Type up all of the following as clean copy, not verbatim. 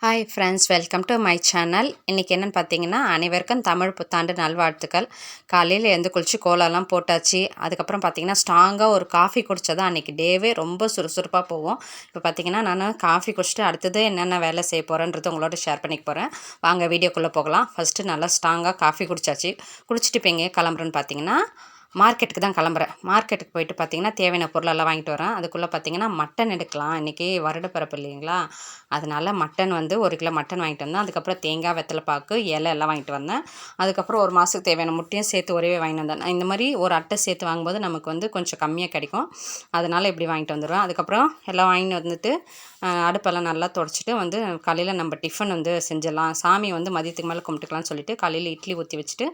Hi friends, welcome to my channel. இன்றைக்கி என்னென்னு பார்த்தீங்கன்னா, அனைவருக்கும் தமிழ் புத்தாண்டு நல்வாழ்த்துக்கள். காலையில் எழுந்து குளிச்சு கோலம்லாம் போட்டாச்சு. அதுக்கப்புறம் பார்த்தீங்கன்னா, ஸ்ட்ராங்காக ஒரு காஃபி குடித்தா தான் அன்றைக்கி டேவே ரொம்ப சுறுசுறுப்பாக போகும். இப்போ பார்த்தீங்கன்னா, நான் காஃபி குடிச்சிட்டு அடுத்தது என்னென்ன வேலை செய்ய போகிறேன்றது உங்களோட ஷேர் பண்ணிக்க போகிறேன். வாங்க வீடியோக்குள்ளே போகலாம். ஃபஸ்ட்டு நல்லா ஸ்ட்ராங்காக காஃபி குடித்தாச்சு. குடிச்சிட்டு இப்போ எங்கேயே கிளம்புறேன்னு பார்த்தீங்கன்னா, மார்க்கெட்டுக்கு தான் கிளம்புறேன். மார்க்கெட்டுக்கு போயிட்டு பார்த்தீங்கன்னா, தேவையான பொருளெல்லாம் வாங்கிட்டு வரேன். அதுக்குள்ளே பார்த்தீங்கன்னா, மட்டன் எடுக்கலாம். இன்றைக்கி வருடப்பிறப்பு இல்லைங்களா, அதனால் மட்டன் வந்து 1 கிலோ மட்டன் வாங்கிட்டு வந்தேன். அதுக்கப்புறம் தேங்காய், வெத்தலைப்பாக்கு, இலை எல்லாம் வாங்கிட்டு வந்தேன். அதுக்கப்புறம் 1 மாதத்துக்கு தேவையான முட்டையும் சேர்த்து ஒரே வாங்கிட்டு வந்தேன். இந்த மாதிரி ஒரு அட்டை சேர்த்து வாங்கும்போது நமக்கு வந்து கொஞ்சம் கம்மியாக கிடைக்கும். அதனால் இப்படி வாங்கிட்டு வந்துடுவேன். அதுக்கப்புறம் எல்லாம் வாங்கிட்டு வந்துட்டு அடுப்பெல்லாம் நல்லா துடைச்சிட்டு வந்து காலையில் நம்ம டிஃபன் வந்து செஞ்சிடலாம். சாமி வந்து மதியத்துக்கு மேலே கும்பிட்டுக்கலாம்னு சொல்லிட்டு காலையில் இட்லி ஊற்றி வச்சுட்டு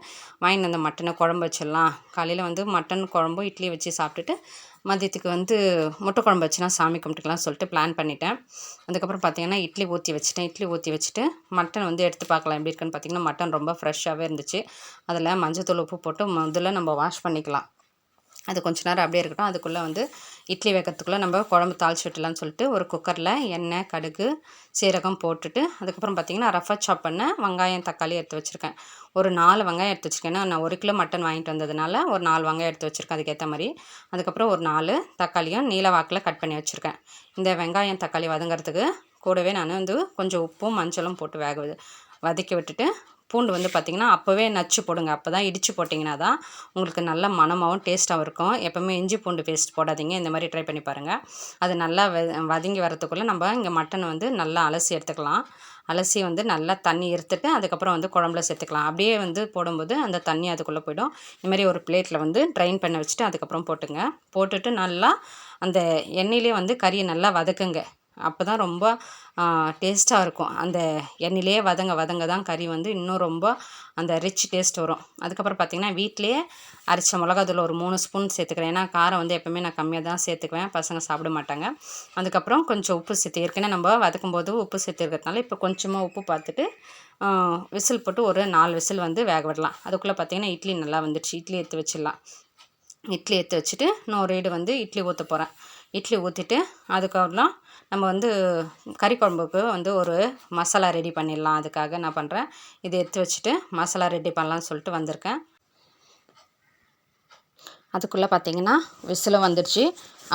வாங்கிட்டு வந்த மட்டனை குழம்பு வச்சிடலாம். காலையில் வந்து மட்டன் குழம்பு இட்லி வச்சு சாப்பிட்டுட்டு மதியத்துக்கு வந்து முட்டை குழம்பு வச்சுனா சாமி கும்பிட்டுக்கலாம்னு சொல்லிட்டு பிளான் பண்ணிட்டேன். அதுக்கப்புறம் பார்த்திங்கன்னா இட்லி ஊற்றி வச்சுட்டேன். இட்லி ஊற்றி வச்சுட்டு மட்டன் வந்து எடுத்து பார்க்கலாம் எப்படி இருக்குன்னு பார்த்திங்கன்னா, மட்டன் ரொம்ப ஃப்ரெஷ்ஷாகவே இருந்துச்சு. அதில் மஞ்சத்தூள் உப்பு போட்டு முதல்ல நம்ம வாஷ் பண்ணிக்கலாம். அது கொஞ்ச நேரம் அப்படியே இருக்கட்டும். அதுக்குள்ளே வந்து இட்லி வைக்கிறதுக்குள்ளே நம்ம குழம்பு தாளிச்சு விட்டுலான்னு சொல்லிட்டு ஒரு குக்கரில் எண்ணெய், கடுகு, சீரகம் போட்டுட்டு அதுக்கப்புறம் பார்த்திங்கன்னா ரஃபாக சாப் பண்ண வெங்காயம், தக்காளி எடுத்து வச்சுருக்கேன். ஒரு 4 வெங்காயம் எடுத்து வச்சுருக்கேன். ஏன்னா நான் 1 கிலோ மட்டன் வாங்கிட்டு வந்ததுனால ஒரு 4 வெங்காயம் எடுத்து வச்சுருக்கேன் அதுக்கேற்ற மாதிரி. அதுக்கப்புறம் ஒரு 4 தக்காளியும் நீல வாக்கில் கட் பண்ணி வச்சுருக்கேன். இந்த வெங்காயம், தக்காளி வதங்கிறதுக்கு கூடவே நான் வந்து கொஞ்சம் உப்பும் மஞ்சளும் போட்டு வதக்கி விட்டுட்டு பூண்டு வந்து பார்த்திங்கன்னா அப்போவே நச்சு போடுங்க. அப்போ தான் இடித்து போட்டிங்கன்னா தான் உங்களுக்கு நல்ல மணமாகவும் டேஸ்ட்டாகவும் இருக்கும். எப்போவுமே இஞ்சி பூண்டு பேஸ்ட் போடாதீங்க. இந்த மாதிரி ட்ரை பண்ணி பாருங்கள். அது நல்லா வதங்கி வரத்துக்குள்ளே நம்ம இங்கே மட்டனை வந்து நல்லா அலசி எடுத்துக்கலாம். அலசி வந்து நல்லா தண்ணி எடுத்துட்டு அதுக்கப்புறம் வந்து குழம்புல சேர்த்துக்கலாம். அப்படியே வந்து போடும்போது அந்த தண்ணி அதுக்குள்ளே போய்டும். இதுமாதிரி ஒரு பிளேட்டில் வந்து ட்ரைன் பண்ண வச்சுட்டு அதுக்கப்புறம் போட்டுட்டு நல்லா அந்த எண்ணெயிலே வந்து கறியை நல்லா வதக்குங்க. அப்போ தான் ரொம்ப டேஸ்ட்டாக இருக்கும். அந்த எண்ணெயிலே வதங்க தான் கறி வந்து இன்னும் ரொம்ப அந்த ரிச் டேஸ்ட் வரும். அதுக்கப்புறம் பார்த்திங்கன்னா வீட்டிலேயே அரைச்ச மிளகாத்தூள் ஒரு 3 ஸ்பூன் சேர்த்துக்கிறேன். ஏன்னா காரம் வந்து எப்போவுமே நான் கம்மியாக தான் சேர்த்துக்குவேன். பசங்க சாப்பிட மாட்டாங்க. அதுக்கப்புறம் கொஞ்சம் உப்பு சேர்த்து ஏற்கனவே நம்ம வதக்கும்போது உப்பு சேர்த்துருக்கிறதுனால இப்போ கொஞ்சமாக உப்பு பார்த்துட்டு விசில் போட்டு ஒரு 4 விசில் வந்து வேக விடலாம். அதுக்குள்ளே பார்த்திங்கன்னா இட்லி நல்லா வந்துடுச்சு. இட்லி எடுத்து வச்சிடலாம். இட்லி எடுத்து வச்சுட்டு நான் ஒரு ஈடு வந்து இட்லி ஊற்ற போகிறேன். இட்லி ஊற்றிட்டு அதுக்கப்புறம் நம்ம வந்து கறி குழம்புக்கு வந்து ஒரு மசாலா ரெடி பண்ணிடலாம். அதுக்காக என்ன பண்ணுறேன், இதை எடுத்து வச்சுட்டு மசாலா ரெடி பண்ணலான்னு சொல்லிட்டு வந்திருக்கேன். அதுக்குள்ளே பார்த்திங்கன்னா விசிலும் வந்துடுச்சு.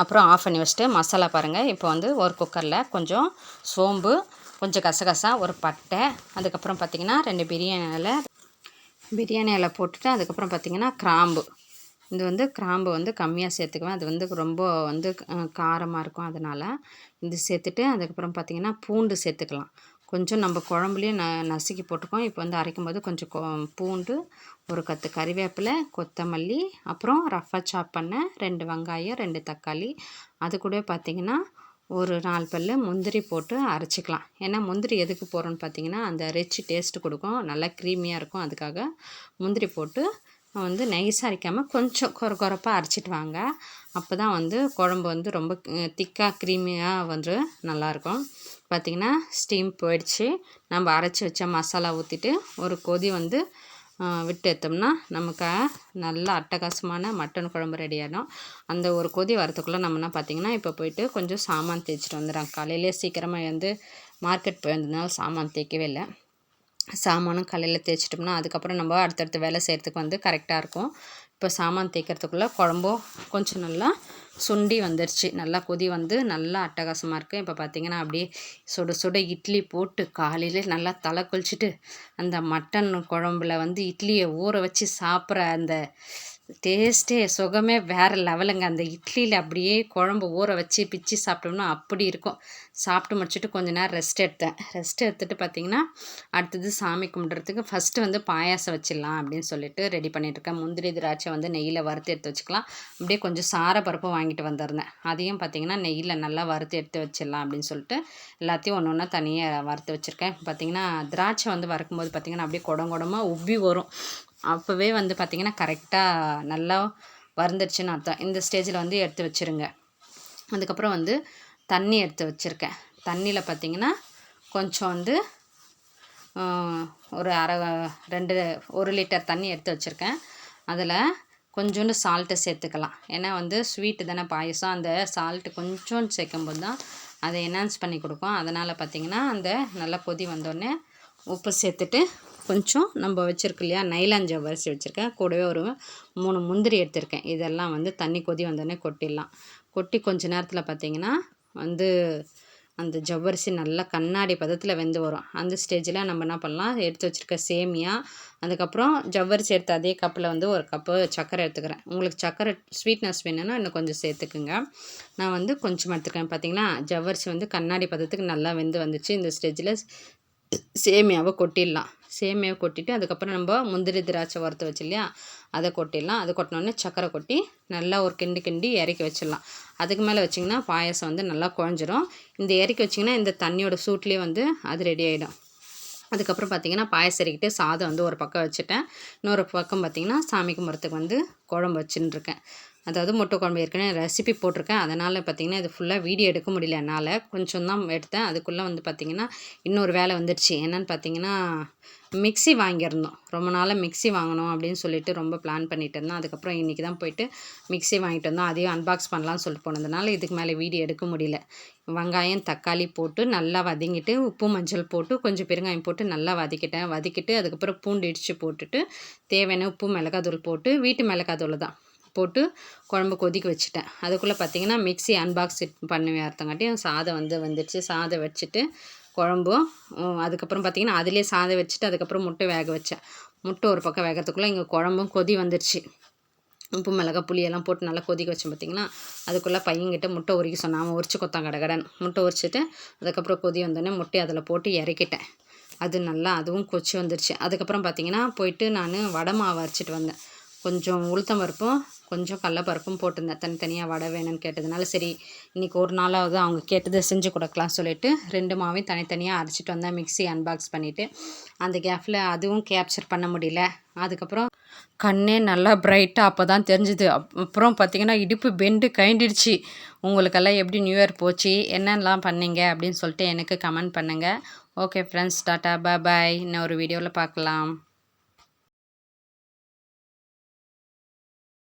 அப்புறம் ஆஃப் பண்ணி வச்சுட்டு மசாலா பாருங்கள். இப்போ வந்து ஒரு குக்கரில் கொஞ்சம் சோம்பு, கொஞ்சம் கசகசா, ஒரு பட்டை, அதுக்கப்புறம் பார்த்திங்கன்னா 2 பிரியாணி இலை போட்டுட்டு அதுக்கப்புறம் பார்த்திங்கன்னா கிராம்பு. இது வந்து கிராம்பு வந்து கம்மியாக சேர்த்துக்குவேன். அது வந்து ரொம்ப வந்து காரமாக இருக்கும். அதனால் இது சேர்த்துட்டு அதுக்கப்புறம் பார்த்திங்கன்னா பூண்டு சேர்த்துக்கலாம். கொஞ்சம் நம்ம குழம்புலேயே நசுக்கி போட்டுக்கோம். இப்போ வந்து அரைக்கும்போது கொஞ்சம் பூண்டு, ஒரு கத்து கறிவேப்பிலை, கொத்தமல்லி, அப்புறம் ரஃபாக சாப் பண்ண 2 வெங்காயம், 2 தக்காளி, அது கூட பார்த்திங்கன்னா ஒரு 4 பல்லு முந்திரி போட்டு அரைச்சிக்கலாம். ஏன்னா முந்திரி எதுக்கு போடுறோன்னு பார்த்திங்கன்னா அந்த ரிச் டேஸ்ட்டு கொடுக்கும். நல்லா க்ரீமியாக இருக்கும். அதுக்காக முந்திரி போட்டு வந்து நைஸாக அரைக்காமல் கொஞ்சம் கொரப்பாக அரைச்சிட்டு வாங்க. அப்போ தான் வந்து குழம்பு வந்து ரொம்ப திக்காக க்ரீமியாக வந்து நல்லாயிருக்கும். பார்த்திங்கன்னா ஸ்டீம் போயிடுச்சு. நம்ம அரைச்சி வச்ச மசாலா ஊற்றிட்டு ஒரு கொதி வந்து விட்டு எடுத்தோம்னா நமக்கு நல்ல அட்டகாசமான மட்டன் குழம்பு ரெடி ஆகிடும். அந்த ஒரு கொதி வரத்துக்குள்ளே நம்மனா பார்த்திங்கன்னா இப்போ போயிட்டு கொஞ்சம் சாமான் தேய்ச்சிட்டு வந்துடுறேன். காலையிலே சீக்கிரமாக வந்து மார்க்கெட் போயிருந்ததுனால சாமான் தேய்க்கவே இல்லை. சாமானும் காலையில் தேய்ச்சிட்டோம்னா அதுக்கப்புறம் நம்ம அடுத்தடுத்த வேலை செய்கிறதுக்கு வந்து கரெக்டாக இருக்கும். இப்போ சாமான் தேய்க்கிறதுக்குள்ளே குழம்பும் கொஞ்சம் நல்லா சுண்டி வந்துடுச்சு. நல்லா கொதி வந்து நல்லா அட்டகாசமாக இருக்குது. இப்போ பார்த்திங்கன்னா அப்படியே சுட சுட இட்லி போட்டு காலையில் நல்லா தலை குளிச்சுட்டு அந்த மட்டன் குழம்புல வந்து இட்லியை ஊற வச்சு சாப்பிட்ற அந்த டேஸ்ட்டே சுகமே வேறு லெவலுங்க. அந்த இட்லியில் அப்படியே குழம்பு ஊற வச்சு பிச்சு சாப்பிட்டோம்னா அப்படி இருக்கும். சாப்பிட்டு முடிச்சுட்டு கொஞ்ச நேரம் ரெஸ்ட் எடுத்துகிட்டு பார்த்திங்கன்னா அடுத்தது சாமி கும்பிட்றதுக்கு ஃபஸ்ட்டு வந்து பாயாசம் வச்சிடலாம் அப்படின்னு சொல்லிட்டு ரெடி பண்ணிகிட்ருக்கேன். முந்திரி, திராட்சை வந்து நெய்யில் வறுத்து எடுத்து வச்சுக்கலாம். அப்படியே கொஞ்சம் சாரப்பருப்பும் வாங்கிட்டு வந்திருந்தேன். அதையும் பார்த்திங்கன்னா நெய்யில் நல்லா வறுத்து எடுத்து வச்சிடலாம் அப்படின்னு சொல்லிட்டு எல்லாத்தையும் ஒன்று ஒன்றா தனியாக வறுத்து வச்சுருக்கேன். பார்த்திங்கன்னா திராட்சை வந்து வறுக்கும்போது பார்த்திங்கன்னா அப்படியே குடமாக உப்பி வரும். அப்போவே வந்து பார்த்திங்கன்னா கரெக்டாக நல்லா வறுந்துடுச்சுன்னு அர்த்தம். இந்த ஸ்டேஜில் வந்து எடுத்து வச்சுருங்க. அதுக்கப்புறம் வந்து தண்ணி எடுத்து வச்சுருக்கேன். தண்ணியில் பார்த்திங்கன்னா கொஞ்சம் வந்து ஒரு 1 லிட்டர் தண்ணி எடுத்து வச்சுருக்கேன். அதில் கொஞ்சோண்டு சால்ட்டு சேர்த்துக்கலாம். ஏன்னா வந்து ஸ்வீட்டு தானே பாயசம். அந்த சால்ட்டு கொஞ்சோண்டு சேர்க்கும்போது தான் அதை என்ஹான்ஸ் பண்ணி கொடுக்கும். அதனால் பார்த்திங்கன்னா அந்த நல்லா கொதி வந்தோடனே உப்பு சேர்த்துட்டு கொஞ்சம் நம்ம வச்சுருக்கு இல்லையா நைலான் ஜவ்வரிசி வச்சுருக்கேன், கூடவே ஒரு 3 முந்திரி எடுத்திருக்கேன். இதெல்லாம் வந்து தண்ணி கொதி வந்தோடனே கொட்டிடலாம். கொட்டி கொஞ்ச நேரத்தில் பார்த்திங்கன்னா வந்து அந்த ஜவ்வரிசி நல்லா கண்ணாடி பதத்தில் வெந்து வரும். அந்த ஸ்டேஜில் நம்ம என்ன பண்ணலாம், எடுத்து வச்சுருக்க சேமியா, அதுக்கப்புறம் ஜவ்வரிசி எடுத்த அதே கப்பில் வந்து 1 கப்பு சர்க்கரை எடுத்துக்கிறேன். உங்களுக்கு சர்க்கரை ஸ்வீட்னஸ் வேணும்னா இன்னும் கொஞ்சம் சேர்த்துக்குங்க. நான் வந்து கொஞ்சம் எடுத்துக்கிறேன். பார்த்திங்கன்னா ஜவ்வரிசி வந்து கண்ணாடி பதத்துக்கு நல்லா வெந்து வந்துச்சு. இந்த ஸ்டேஜில் சேமியாவை கொட்டிடலாம். சேமியாவை கொட்டிட்டு அதுக்கப்புறம் நம்ம முந்திரி திராட்சை வறுத்து வச்சு இல்லையா அதை கொட்டிடலாம். அது கொட்டினோடனே சர்க்கரை கொட்டி நல்லா ஒரு கிண்டி இறக்கி வச்சிடலாம். அதுக்கு மேலே வச்சிங்கன்னா பாயசம் வந்து நல்லா குழஞ்சிரும். இந்த இறக்கி வச்சிங்கன்னா இந்த தண்ணியோட சூட்லேயே வந்து அது ரெடி ஆகிடும். அதுக்கப்புறம் பார்த்திங்கன்னா பாயசம் இறக்கிட்டு சாதம் வந்து ஒரு பக்கம் வச்சுட்டேன். இன்னொரு பக்கம் பார்த்திங்கன்னா சாமி கும்பிட்றதுக்கு வந்து குழம்பு வச்சுன்னு இருக்கேன். அதாவது முட்டை குழம்பு ஏற்கனவே ரெசிபி போட்டிருக்கேன். அதனால் பார்த்திங்கன்னா இது ஃபுல்லாக வீடியோ எடுக்க முடியல என்னால், கொஞ்சம் தான் எடுத்தேன். அதுக்குள்ளே வந்து பார்த்திங்கன்னா இன்னொரு வேலை வந்துடுச்சு. என்னென்னு பார்த்திங்கன்னா மிக்ஸி வாங்கியிருந்தோம். ரொம்ப நாளாக மிக்ஸி வாங்கணும் அப்படின்னு சொல்லிட்டு ரொம்ப பிளான் பண்ணிட்டு இருந்தேன். அதுக்கப்புறம் இன்றைக்கி தான் போயிட்டு மிக்ஸி வாங்கிட்டு வந்தோம். அதையும் அன்பாக்ஸ் பண்ணலான்னு சொல்லிட்டு போனதுனால இதுக்கு மேலே வீடியோ எடுக்க முடியல. வெங்காயம் தக்காளி போட்டு நல்லா வதங்கிட்டு உப்பு மஞ்சள் போட்டு கொஞ்சம் பெருங்காயம் போட்டு நல்லா வதக்கிட்டு அதுக்கப்புறம் பூண்டு இடித்து போட்டுட்டு தேவையான உப்பு மிளகாத்தூள் போட்டு வீட்டு மிளகாத்தூள் தான் போட்டு குழம்பு கொதிக்க வச்சுட்டேன். அதுக்குள்ளே பார்த்திங்கன்னா மிக்ஸி அன்பாக்ஸ் பண்ணி அர்த்தங்காட்டியும் சாதம் வந்து வந்துடுச்சு. சாதம் வச்சுட்டு குழம்பும் அதுக்கப்புறம் பார்த்திங்கன்னா அதிலே சாதம் வச்சுட்டு அதுக்கப்புறம் முட்டை வேக வச்சேன். முட்டை ஒரு பக்கம் வேகிறதுக்குள்ளே இங்கே குழம்பும் கொதி வந்துடுச்சு. உப்பு மிளகாய் புளியெல்லாம் போட்டு நல்லா கொதிக்க வச்சேன். பார்த்திங்கன்னா அதுக்குள்ளே பையன்கிட்ட முட்டை உரிக்க சொன்னான். அவன் உரிச்சு கொத்தான் கடகடன் முட்டை உரிச்சிட்டு அதுக்கப்புறம் கொதி வந்தோடனே முட்டையை அதில் போட்டு இறக்கிட்டேன். அது நல்லா அதுவும் கொச்சி வந்துடுச்சு. அதுக்கப்புறம் பார்த்திங்கன்னா போயிட்டு நான் வடை மாவு அரைச்சிட்டு வந்தேன். கொஞ்சம் உளுத்தம் பருப்பும் கொஞ்சம் கடலப்பருப்பும் போட்டிருந்தேன். தனித்தனியாக வடை வேணும்னு கேட்டதுனால சரி இன்றைக்கி ஒரு நாளாவது அவங்க கேட்டதை செஞ்சு கொடுக்கலாம் சொல்லிவிட்டு 2 மாவையும் தனித்தனியாக அரைச்சிட்டு வந்தேன். மிக்ஸி அன்பாக்ஸ் பண்ணிவிட்டு அந்த கேப்பில் அதுவும் கேப்சர் பண்ண முடியல. அதுக்கப்புறம் கண்ணே நல்லா பிரைட்டாக அப்போ தான் தெரிஞ்சுது. அப்புறம் பார்த்திங்கன்னா இடுப்பு பெண்டு கழண்டிடுச்சு. உங்களுக்கெல்லாம் எப்படி நியூ இயர் போச்சு, என்னென்னலாம் பண்ணீங்க அப்படின்னு சொல்லிட்டு எனக்கு கமெண்ட் பண்ணுங்கள். ஓகே ஃப்ரெண்ட்ஸ், டாட்டா பாய். இன்னும் ஒரு வீடியோவில் பார்க்கலாம்.